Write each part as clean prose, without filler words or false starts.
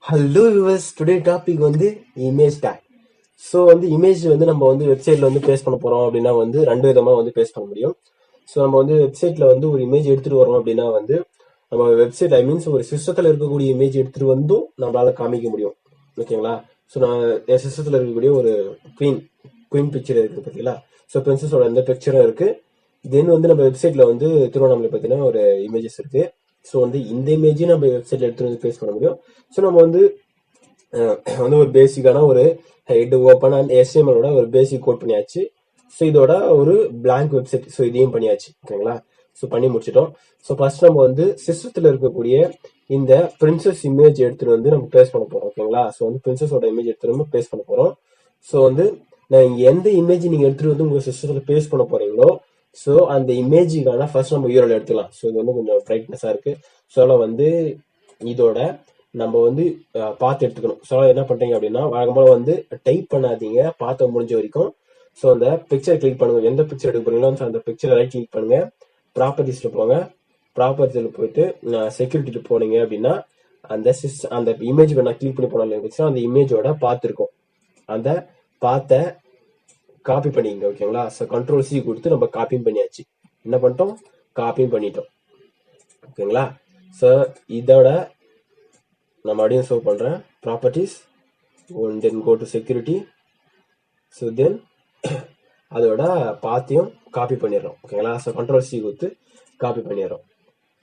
Hello viewers, today topic வந்து image take. So image நம்ம வெப்சைட்ல பேஸ்ட் பண்ண போறோம் அப்படின்னா ரெண்டு விதமா பேஸ்ட் பண்ண முடியும். ஸோ நம்ம வெப்சைட்ல ஒரு இமேஜ் எடுத்துட்டு வரோம் அப்படின்னா நம்ம வெப்சைட் மீன்ஸ் ஒரு சிஸ்டத்துல இருக்கக்கூடிய இமேஜ் எடுத்துட்டு வந்தும் நம்மளால காமிக்க முடியும். ஓகேங்களா? ஸோ நான் என் சிஸ்டத்துல இருக்கக்கூடிய ஒரு குயின் பிக்சர் இருக்கு பார்த்தீங்களா? ஸோ பிரின்சஸோட எந்த பிக்சரும் இருக்கு. தென் நம்ம வெப்சைட்ல திருவண்ணாமலை பார்த்தீங்கன்னா ஒரு இமேஜஸ் இருக்கு. ஸோ இந்த இமேஜையும் நம்ம வெப்சைட்ல எடுத்துட்டு பேஸ்ட் பண்ண முடியும். ஸோ நம்ம ஒரு பேசிக்கான ஒரு ஹெட் ஓப்பன் அண்ட் HTML ஒரு பேசிக் கோட் பண்ணியாச்சு. ஸோ இதோட ஒரு பிளாங்க் வெப்சைட், ஸோ இதையும் பண்ணியாச்சு. ஓகேங்களா? ஸோ பண்ணி முடிச்சிட்டோம். ஸோ ஃபர்ஸ்ட் நம்ம சிஸ்டத்தில் இருக்கக்கூடிய இந்த பிரின்சஸ் இமேஜ் எடுத்துட்டு நம்ம பேஸ்ட் பண்ண போறோம். ஓகேங்களா? ஸோ பிரின்சஸோட இமேஜ் எடுத்துட்டு நம்ம பேஸ்ட் பண்ண போறோம். ஸோ நான் எந்த இமேஜ் நீங்க எடுத்துட்டு உங்க சிஸ்டத்தில் பேஸ்ட் பண்ண போறீங்களோ ஸோ அந்த இமேஜுக்கான ஃபர்ஸ்ட் நம்ம URL எடுத்துக்கலாம். ஸோ இது கொஞ்சம் பிரைட்னஸா இருக்கு. ஸோ இதோட நம்ம பார்த்து எடுத்துக்கணும். ஸோ என்ன பண்றீங்க அப்படின்னா வழக்கமாக டைப் பண்ணாதீங்க, பார்த்து முடிஞ்ச வரைக்கும். ஸோ அந்த பிக்சர் கிளிக் பண்ணுங்க. எந்த பிக்சர் எடுக்க போறீங்களோ அந்த பிக்சரை ரைட் கிளிக் பண்ணுங்க, ப்ராப்பர்ட்டிஸ்ல போங்க. ப்ராப்பர்ட்டிஸ்ல போயிட்டு செக்யூரிட்டில போனீங்க அப்படின்னா அந்த இமேஜ் நான் கிளிக் பண்ணி போனாலும் அந்த இமேஜோட பார்த்துருக்கோம். அந்த பார்த்த காப்பி பண்ணிங்க. ஓகேங்களா? ஸோ Ctrl+C கொடுத்து நம்ம காப்பியும் பண்ணியாச்சு. என்ன பண்ணிட்டோம்? காப்பியும் பண்ணிட்டோம். ஓகேங்களா? ஸோ இதோட நான் மறுபடியும் சேவ் பண்றேன். Properties, then go to security. So then அதோட பாத்தையும் காப்பி பண்ணிடுறோம். ஓகேங்களா? ஸோ Ctrl+C கொடுத்து காப்பி பண்ணிடுறோம்.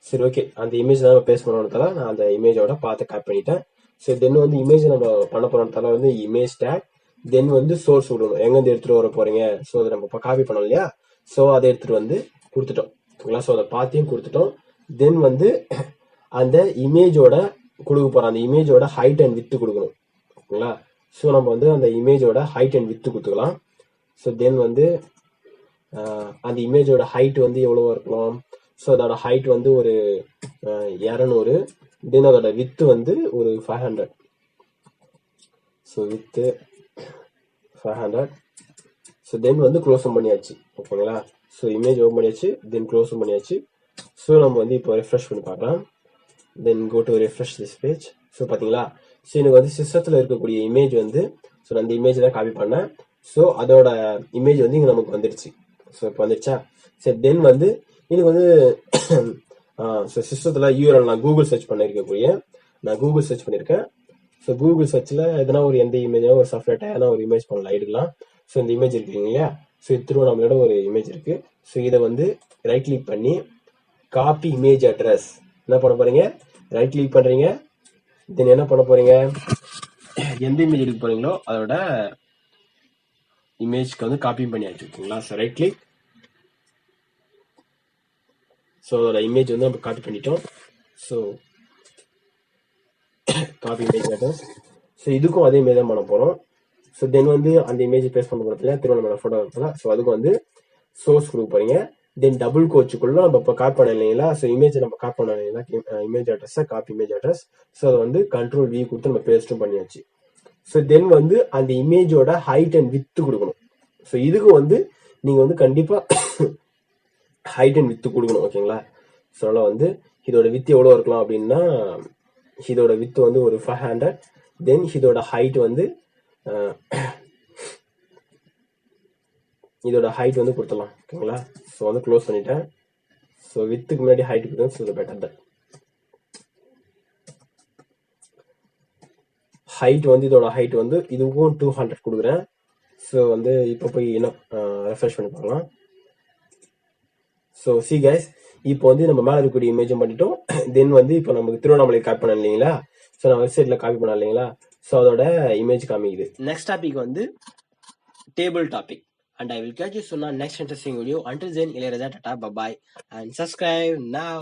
சரி, ஓகே. அந்த இமேஜ் நம்ம பேஸ்ட் பண்ணணும்னால நான் அந்த இமேஜோட பார்த்து காப்பி பண்ணிட்டேன். ஸோ தென் இமேஜ் நம்ம பண்ண போறோம்னால இமேஜ் டேக், தென் சோர்ஸ் விடணும். எங்கேருந்து எடுத்துட்டு வர போறீங்க. ஸோ அதை நம்ம இப்போ காப்பி பண்ணோம் இல்லையா? ஸோ அதை எடுத்துட்டு கொடுத்துட்டோம். ஓகேங்களா? ஸோ அதை பாத்தையும் கொடுத்துட்டோம். தென் அந்த இமேஜோட கொடுக்க போறோம். அந்த இமேஜோட ஹைட் அண்ட் வித்து கொடுக்கணும். ஓகேங்களா? ஸோ நம்ம அந்த இமேஜோட ஹைட் அண்ட் வித்து கொடுத்துக்கலாம். ஸோ தென் அந்த இமேஜோட ஹைட் எவ்வளவா இருக்கலாம். ஸோ அதோட ஹைட் ஒரு 200. தென் அதோட வித்து ஒரு 500. So with 500. ஸோ தென் க்ளோஸும் பண்ணியாச்சு. ஓகேங்களா? ஸோ இமேஜ் ஓப்பன் பண்ணியாச்சு, தென் க்ளோஸும் பண்ணியாச்சு. ஸோ நம்ம இப்போ ரெஃப்ரெஷ் பண்ணி பார்க்கலாம். Then go to refresh this page. So பார்த்தீங்களா? ஸோ எனக்கு சிஸ்டத்தில் இருக்கக்கூடிய இமேஜ் ஸோ அந்த இமேஜ் தான் காப்பி பண்ணேன். ஸோ அதோட இமேஜ் இங்கே நமக்கு வந்துடுச்சு. ஸோ இப்போ வந்துடுச்சா? சரி, தென் எனக்கு ஸோ சிஸ்டத்தில் URL நான் கூகுள் சர்ச் நான் கூகுள் சர்ச் பண்ணியிருக்கேன். ஸோ கூகுள் சர்ச்சில் எதனா ஒரு எந்த இமேஜோ ஒரு சாஃப்ட்வேர் எதனா ஒரு இமேஜ் பண்ணலாம், எடுக்கலாம். ஸோ இந்த இமேஜ் இருக்கு இல்லையா? ஸோ திருவண்ணாமலையோட ஒரு இமேஜ் இருக்கு. ஸோ இதை ரைட் கிளிக் பண்ணி காப்பி இமேஜ் அட்ரஸ் என்ன பண்ண போறீங்க? ரைட் கிளிக் பண்றீங்க. தென் என்ன பண்ண போறீங்க? எந்த இமேஜ் எடுக்க போறீங்களோ அதோட இமேஜ்க்கு காப்பி பண்ணியாச்சு. ஓகேங்களா? So right click. ஸோ அதோட இமேஜ் நம்ம காப்பி பண்ணிட்டோம். So copy image address. So இதுக்கும் அதே மாதிரி தான் பண்ண போறோம். ஸோ தென் அந்த இமேஜ் பேஸ்ட் பண்ண போறதுல திருவண்ணாமலை போட்டோ இருக்குல்ல, ஸோ அதுக்கு சோர்ஸ் கொடுக்க போறீங்க. தென் டபுள் கோச்சுக்குள்ள நம்ம இப்போ காப்பி பண்ண இல்லைங்களா? ஸோ இமேஜ் நம்ம காப்பி பண்ண இல்லைங்களா? Image address, copy image address. So அதை Ctrl+V கொடுத்து நம்ம பேஸ்டும் பண்ணியாச்சு. ஸோ தென் அந்த இமேஜோட ஹைட் அண்ட் வித்து கொடுக்கணும். ஸோ இதுக்கு நீங்க கண்டிப்பா ஹைட் அண்ட் வித்து கொடுக்கணும். ஓகேங்களா? ஸோ இதோட வித்து எவ்வளவு இருக்கலாம் அப்படின்னா இதோட வித்து ஒரு 500. தென் இதோட ஹைட் இதோட ஹைட் கொடுத்துடலாம். ஓகேங்களா? ஸோ க்ளோஸ் பண்ணிட்டேன். ஸோ வித்துக்கு முன்னாடி ஹைட் கொடுத்தேன். ஸோ பெட்டர் தான். ஹைட் இதோட ஹைட் இதுவும் 200 கொடுக்குறேன். ஸோ இப்போ போய் என்ன ரெஃப்ரெஷ் பண்ணி பார்க்கலாம். ஸோ சி கைஸ், இப்போ நம்ம மேலே இருக்கக்கூடிய இமேஜும் பண்ணிட்டோம். தென் இப்போ நமக்கு திருவண்ணாமலை காப்பி பண்ண இல்லைங்களா? ஸோ நான் வெப்சைட்ல காப்பி பண்ண இல்லைங்களா? ஸோ அதோட இமேஜ் காமிக்குது. Next topic table topic. And I will catch you soon on next interesting video. Until then, Ilayaraja, tata, bye bye, and subscribe now.